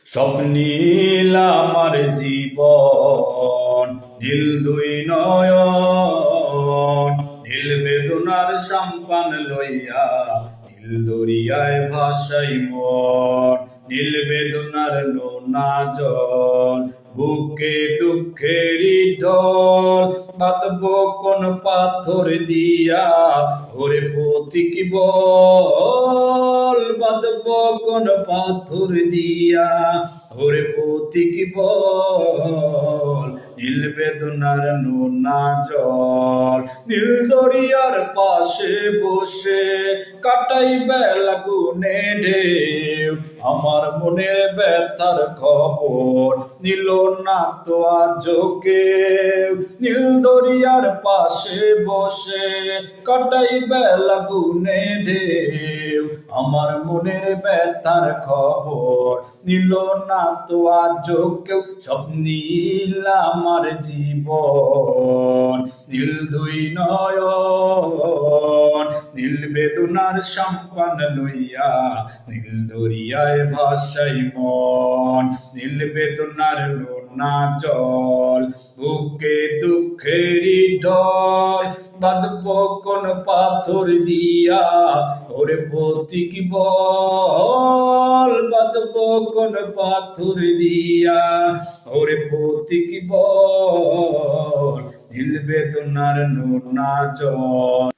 স্বপ্নীল আমার জীবন, নীল দুই নয়ন, নীল বেদনার সাম্পান লইয়া নীল দরিয়ায় ভাসাই মন। নীল বেদনার নোনা জল, বুকে দুঃখেরই ঢল, বাঁধব কোন পাথর দিয়া ওরে পথিক বল, বাঁধব কোন পাথর দিয়া ওরে পথিক বল। নীল বেদনার নোনা জল, নীল দরিয়ার পাশে বসে কাটাই বেলা গুনে ঢেউ, আমার মনের ব্যথার খবর নিল না তো আজ কেউ। নীল দরিয়ার পাশে বসে কাটাই বেলা গুনে ঢেউ, আমার মনের ব্যথার খবর নিল না তো আজ কেউ। স্বপ্নীল আমার জীবন, নীল দুই নয়ন, নীল বেদনার সাম্পান লইয়া নীল দরিয়ায় ভাসাই মন। নীল বেদনার নোনা জল, বুকে দুঃখেরই ঢল, বাঁধব কোন পাথর দিয়া ওরে পথিক বল, বাঁধব কোন পাথর দিয়া ওরে পথিক বল। নীল বেদনার নোনা জল।